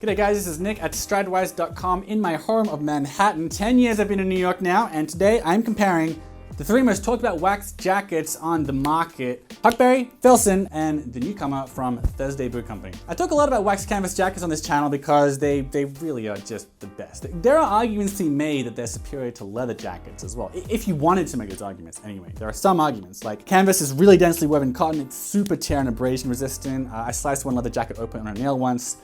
G'day guys, this is Nick at Stridewise.com in my home of Manhattan. 10 years I've been in New York now, and today I'm comparing the three most talked about wax jackets on the market: Huckberry, Filson, and the newcomer from Thursday Boot Company. I talk a lot about wax canvas jackets on this channel because they really are just the best. There are arguments to be made that they're superior to leather jackets as well, if you wanted to make those arguments anyway. There are some arguments, like canvas is really densely woven cotton, it's super tear and abrasion resistant. I sliced one leather jacket open on a nail once.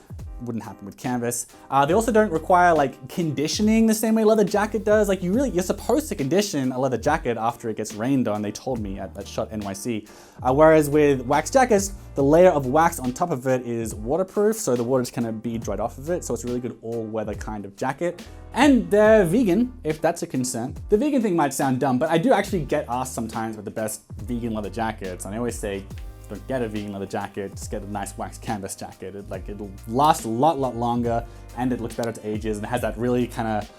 Wouldn't happen with canvas. They also don't require like conditioning the same way leather jacket does. Like you're supposed to condition a leather jacket after it gets rained on, they told me at Shot NYC. Whereas with wax jackets, the layer of wax on top of it is waterproof, so the water just kind of be dried off of it. So it's a really good all-weather kind of jacket. And they're vegan, if that's a concern. The vegan thing might sound dumb, but I do actually get asked sometimes with the best vegan leather jackets, and I always say, don't get a vegan leather jacket, just get a nice wax canvas jacket. It'll last a lot longer, and it looks better to ages, and it has that really kind of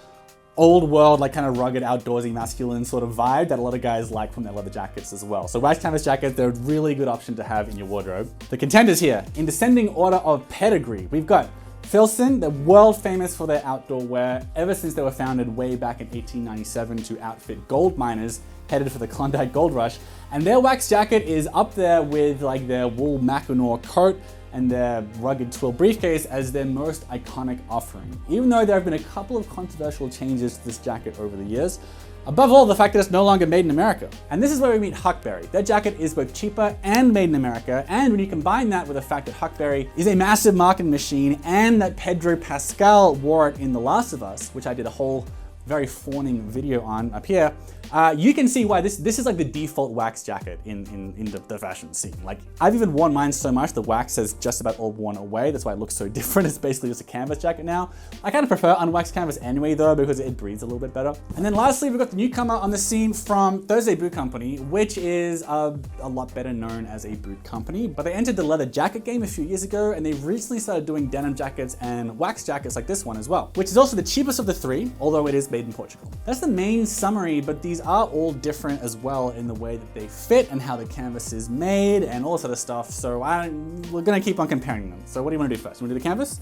old world, like kind of rugged, outdoorsy, masculine sort of vibe that a lot of guys like from their leather jackets as well. So wax canvas jackets, they're a really good option to have in your wardrobe. The contenders here, in descending order of pedigree, we've got Filson, they're world famous for their outdoor wear ever since they were founded way back in 1897 to outfit gold miners headed for the Klondike Gold Rush. And their wax jacket is up there with like their wool Mackinaw coat and their rugged twill briefcase as their most iconic offering, even though there have been a couple of controversial changes to this jacket over the years. Above all, the fact that it's no longer made in America. And this is where we meet Huckberry. Their jacket is both cheaper and made in America, and when you combine that with the fact that Huckberry is a massive marketing machine and that Pedro Pascal wore it in The Last of Us, which I did a whole very fawning video on up here, you can see why this is like the default wax jacket in the fashion scene. Like, I've even worn mine so much the wax has just about all worn away. That's why it looks so different. It's basically just a canvas jacket now. I kind of prefer unwaxed canvas anyway though, because it breathes a little bit better. And then lastly, we've got the newcomer on the scene from Thursday Boot Company, which is a lot better known as a boot company, but they entered the leather jacket game a few years ago, and they've recently started doing denim jackets and wax jackets like this one as well, which is also the cheapest of the three, although it is made in Portugal. That's the main summary, but these are all different as well in the way that they fit and how the canvas is made and all this other stuff. So we're gonna keep on comparing them. So what do you wanna do first? You wanna do the canvas?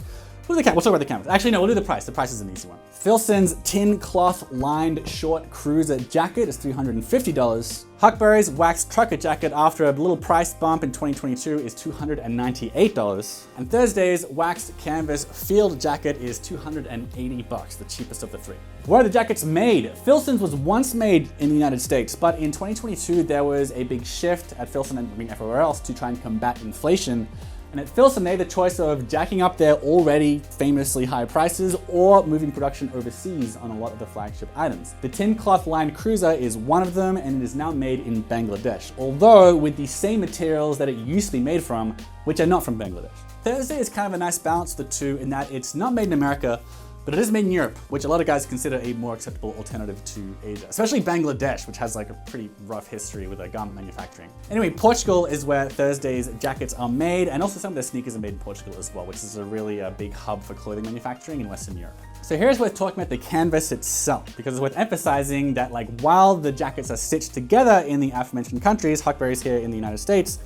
We'll talk about the canvas. Actually, no, we'll do the price. The price is an easy one. Filson's tin cloth lined short cruiser jacket is $350. Huckberry's wax trucker jacket after a little price bump in 2022 is $298. And Thursday's waxed canvas field jacket is $280, the cheapest of the three. Where are the jackets made? Filson's was once made in the United States, but in 2022 there was a big shift at Filson and everywhere else to try and combat inflation. And at Filson, they had the choice of jacking up their already famously high prices or moving production overseas on a lot of the flagship items. The tin cloth lined cruiser is one of them, and it is now made in Bangladesh, although with the same materials that it used to be made from, which are not from Bangladesh. Thursday is kind of a nice balance of the two in that it's not made in America, but it is made in Europe, which a lot of guys consider a more acceptable alternative to Asia, especially Bangladesh, which has like a pretty rough history with garment manufacturing. Anyway, Portugal is where Thursday's jackets are made, and also some of their sneakers are made in Portugal as well, which is a really big hub for clothing manufacturing in Western Europe. So here's worth talking about the canvas itself, because it's worth emphasizing that like while the jackets are stitched together in the aforementioned countries, Huckberry's here in the United States,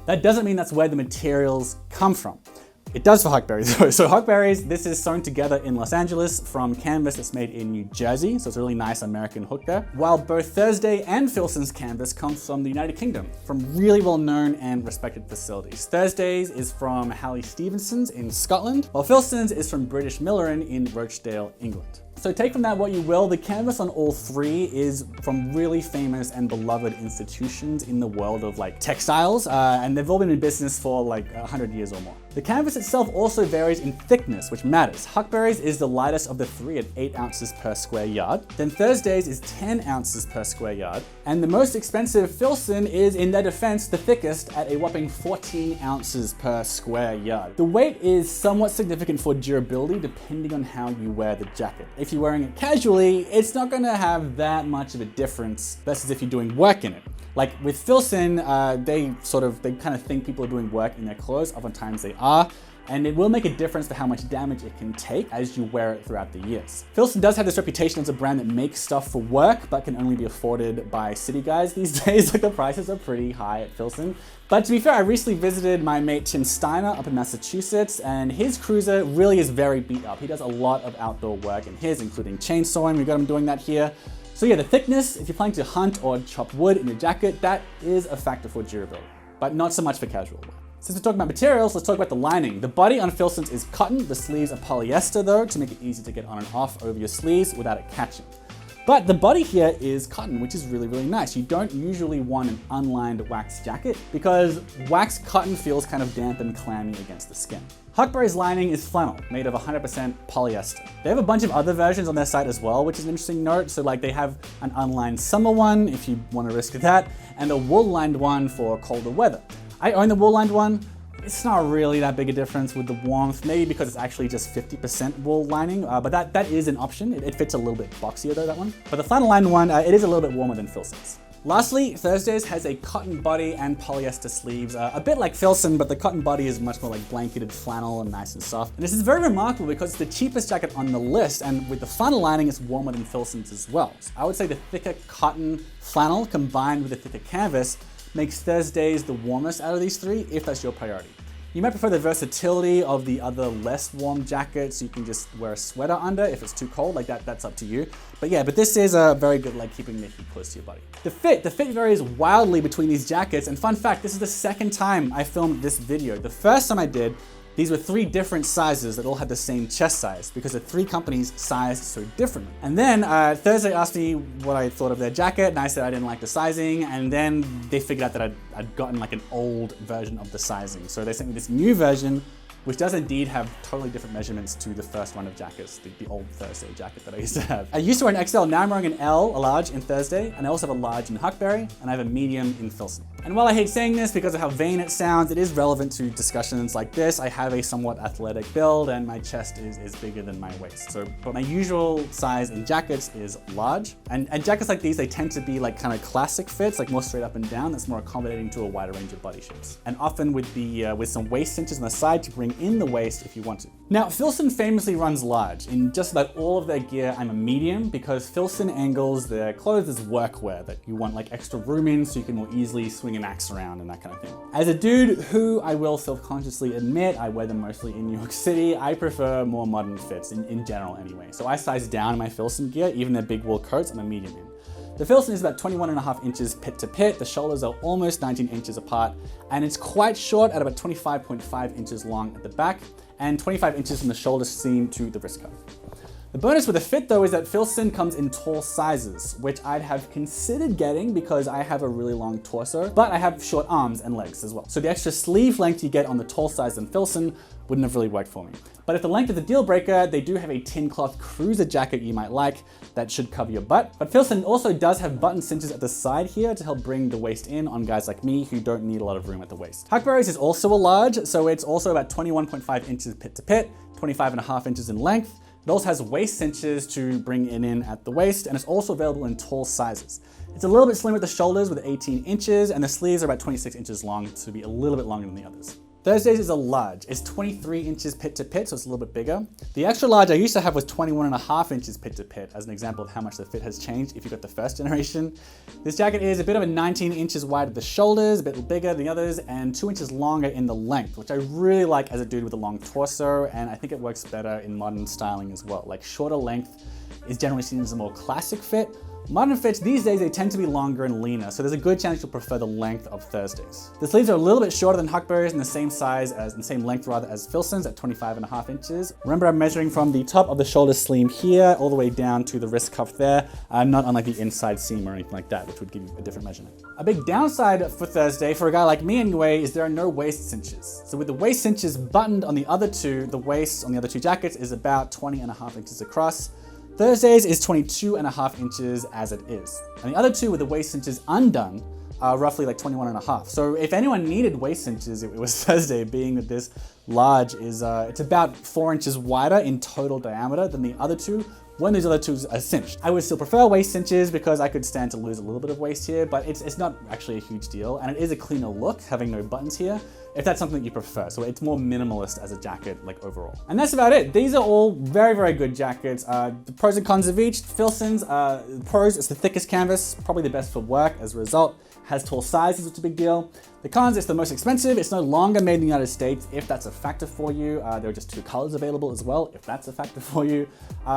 that doesn't mean that's where the materials come from. It does for Huckberry's though. So Huckberry's, this is sewn together in Los Angeles from canvas that's made in New Jersey. So it's a really nice American hook there. While both Thursday and Filson's canvas comes from the United Kingdom, from really well-known and respected facilities. Thursday's is from Halley Stevenson's in Scotland, while Filson's is from British Millerin in Rochdale, England. So take from that what you will. The canvas on all three is from really famous and beloved institutions in the world of like textiles, and they've all been in business for like 100 years or more. The canvas itself also varies in thickness, which matters. Huckberry's is the lightest of the three at 8 ounces per square yard. Then Thursday's is 10 ounces per square yard. And the most expensive Filson is, in their defense, the thickest at a whopping 14 ounces per square yard. The weight is somewhat significant for durability depending on how you wear the jacket. If you're wearing it casually, it's not gonna have that much of a difference versus if you're doing work in it. Like with Filson, they kind of think people are doing work in their clothes. Oftentimes they are. and it will make a difference to how much damage it can take as you wear it throughout the years. Filson does have this reputation as a brand that makes stuff for work, but can only be afforded by city guys these days. Like the prices are pretty high at Filson. But to be fair, I recently visited my mate Tim Steiner up in Massachusetts, and his cruiser really is very beat up. He does a lot of outdoor work in his, including chainsawing. We got him doing that here. So yeah, the thickness, if you're planning to hunt or chop wood in your jacket, that is a factor for durability, but not so much for casual wear. Since we're talking about materials, let's talk about the lining. The body on Filson's is cotton. The sleeves are polyester though, to make it easy to get on and off over your sleeves without it catching. But the body here is cotton, which is really, really nice. You don't usually want an unlined wax jacket because waxed cotton feels kind of damp and clammy against the skin. Huckberry's lining is flannel, made of 100% polyester. They have a bunch of other versions on their site as well, which is an interesting note. So like they have an unlined summer one, if you want to risk that, and a wool-lined one for colder weather. I own the wool-lined one. It's not really that big a difference with the warmth, maybe because it's actually just 50% wool lining, but that is an option. It fits a little bit boxier though, that one. But the flannel lined one, it is a little bit warmer than Filson's. Lastly, Thursdays has a cotton body and polyester sleeves, a bit like Filson, but the cotton body is much more like blanketed flannel and nice and soft. And this is very remarkable because it's the cheapest jacket on the list, and with the flannel lining, it's warmer than Filson's as well. So I would say the thicker cotton flannel combined with the thicker canvas makes Thursdays the warmest out of these three, if that's your priority. You might prefer the versatility of the other less warm jackets, so you can just wear a sweater under if it's too cold, like that's up to you. But yeah, but this is a very good, like keeping the heat close to your body. The fit varies wildly between these jackets, and fun fact, this is the second time I filmed this video. The first time I did, these were 3 different sizes that all had the same chest size because the 3 companies sized so differently. And then Thursday asked me what I thought of their jacket, and I said I didn't like the sizing, and then they figured out that I'd gotten like an old version of the sizing. So they sent me this new version, which does indeed have totally different measurements to the first run of jackets, the old Thursday jacket that I used to have. I used to wear an XL, now I'm wearing an L, a large in Thursday, and I also have a large in Huckberry, and I have a medium in Filson. And while I hate saying this because of how vain it sounds, it is relevant to discussions like this. I have a somewhat athletic build and my chest is bigger than my waist. So, but my usual size in jackets is large. And jackets like these, they tend to be like kind of classic fits, like more straight up and down. That's more accommodating to a wider range of body shapes. And often with with some waist cinches on the side to bring in the waist if you want to. Now, Filson famously runs large. In just about all of their gear, I'm a medium because Filson angles their clothes as workwear that you want like extra room in so you can more easily swing an axe around and that kind of thing. As a dude who I will self-consciously admit, I wear them mostly in New York City, I prefer more modern fits in general anyway. So I size down my Filson gear, even their big wool coats, I'm a medium in. The Filson is about 21.5 inches pit to pit. The shoulders are almost 19 inches apart, and it's quite short at about 25.5 inches long at the back, and 25 inches from the shoulder seam to the wrist cuff. The bonus with the fit though is that Filson comes in tall sizes, which I'd have considered getting because I have a really long torso, but I have short arms and legs as well. So the extra sleeve length you get on the tall size than Filson wouldn't have really worked for me. But if the length is a deal breaker, they do have a tin cloth cruiser jacket you might like that should cover your butt. But Filson also does have button cinches at the side here to help bring the waist in on guys like me who don't need a lot of room at the waist. Huckberry's is also a large, so it's also about 21.5 inches pit to pit, 25.5 inches in length. It also has waist cinches to bring it in at the waist, and it's also available in tall sizes. It's a little bit slimmer at the shoulders with 18 inches, and the sleeves are about 26 inches long, to be a little bit longer than the others. Thursdays is a large. It's 23 inches pit to pit, so it's a little bit bigger. The extra large I used to have was 21.5 inches pit to pit, as an example of how much the fit has changed if you got the first generation. This jacket is a bit of a 19 inches wide at the shoulders, a bit bigger than the others, and 2 inches longer in the length, which I really like as a dude with a long torso, and I think it works better in modern styling as well. Like shorter length is generally seen as a more classic fit. Modern fits these days, they tend to be longer and leaner, so there's a good chance you'll prefer the length of Thursdays. The sleeves are a little bit shorter than Huckberry's and the same size as, and same length rather, as Filson's at 25.5 inches. Remember, I'm measuring from the top of the shoulder seam here all the way down to the wrist cuff there, not unlike the inside seam or anything like that, which would give you a different measurement. A big downside for Thursday, for a guy like me anyway, is there are no waist cinches. So with the waist cinches buttoned on the other two, the waist on the other two jackets is about 20.5 inches across. Thursdays is 22.5 inches as it is. And the other two with the waist cinches undone are roughly like 21.5. So if anyone needed waist cinches, it was Thursday, being that this large is, it's about 4 inches wider in total diameter than the other two, when these other two are cinched. I would still prefer waist cinches because I could stand to lose a little bit of waist here, but it's not actually a huge deal, and it is a cleaner look having no buttons here. if that's something that you prefer. So it's more minimalist as a jacket, like overall. And that's about it. These are all very, very good jackets. The pros and cons of each. Filson's pros, it's the thickest canvas, probably the best for work as a result. Has tall sizes, which is a big deal. The cons, it's the most expensive. It's no longer made in the United States, if that's a factor for you. There are just 2 colors available as well, if that's a factor for you.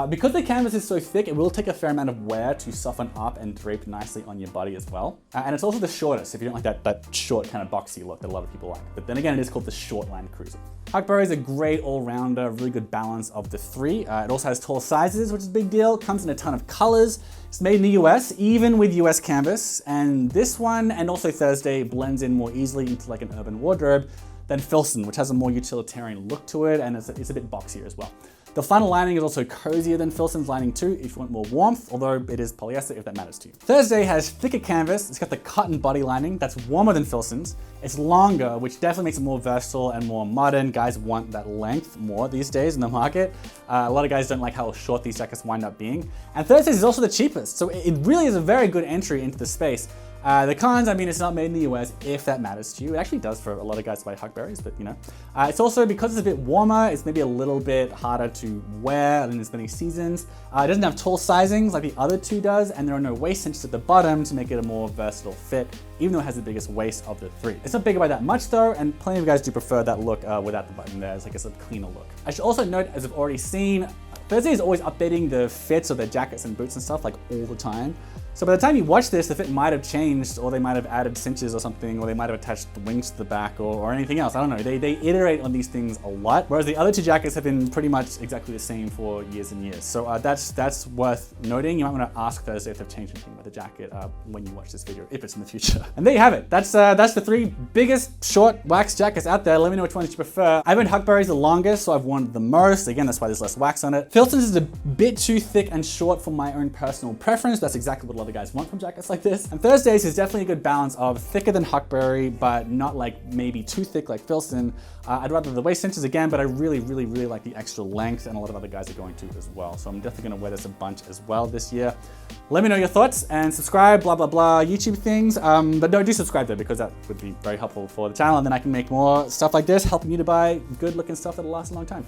Because the canvas is so thick, it will take a fair amount of wear to soften up and drape nicely on your body as well. And it's also the shortest, if you don't like that short kind of boxy look that a lot of people like. But then again, it is called the short Land Cruiser. Huckberry is a great all-rounder, really good balance of the 3. It also has tall sizes, which is a big deal. Comes in a ton of colors. It's made in the US, even with US canvas. And this one, and also Thursday, blends in more easily into like an urban wardrobe than Filson, which has a more utilitarian look to it, and it's a bit boxier as well. The flannel lining is also cozier than Filson's lining too, if you want more warmth, although it is polyester if that matters to you. Thursday has thicker canvas. It's got the cotton body lining that's warmer than Filson's. It's longer, which definitely makes it more versatile and more modern. Guys want that length more these days in the market. A lot of guys don't like how short these jackets wind up being. And Thursdays is also the cheapest, so it really is a very good entry into the space. The cons, I mean, it's not made in the US, if that matters to you. It actually does for a lot of guys who buy Huckberries, but you know. It's also, because it's a bit warmer, it's maybe a little bit harder to wear in as many seasons. It doesn't have tall sizings like the other 2 does, and there are no waist cinches at the bottom to make it a more versatile fit, even though it has the biggest waist of the 3. It's not bigger by that much though, and plenty of guys do prefer that look without the button there. It's like a cleaner look. I should also note, as I've already seen, Thursday is always updating the fits of their jackets and boots and stuff like all the time. So by the time you watch this, the fit might have changed, or they might have added cinches or something, or they might have attached the wings to the back or anything else. I don't know. They iterate on these things a lot, whereas the other 2 jackets have been pretty much exactly the same for years and years. So that's worth noting. You might want to ask Thursday if they've changed anything about the jacket when you watch this video, if it's in the future. And there you have it. That's the 3 biggest short wax jackets out there. Let me know which ones you prefer. I've owned Huckberries the longest, so I've worn the most. Again, that's why there's less wax on it. Filson's is a bit too thick and short for my own personal preference. That's exactly what a lot of guys want from jackets like this. And Thursdays is definitely a good balance of thicker than Huckberry, but not like maybe too thick like Filson. I'd rather the waist cinches again, but I really like the extra length, and a lot of other guys are going to as well. So I'm definitely gonna wear this a bunch as well this year. Let me know your thoughts and subscribe, blah, blah, blah, YouTube things. But no, do subscribe though, because that would be very helpful for the channel, and then I can make more stuff like this, helping you to buy good looking stuff that'll last a long time.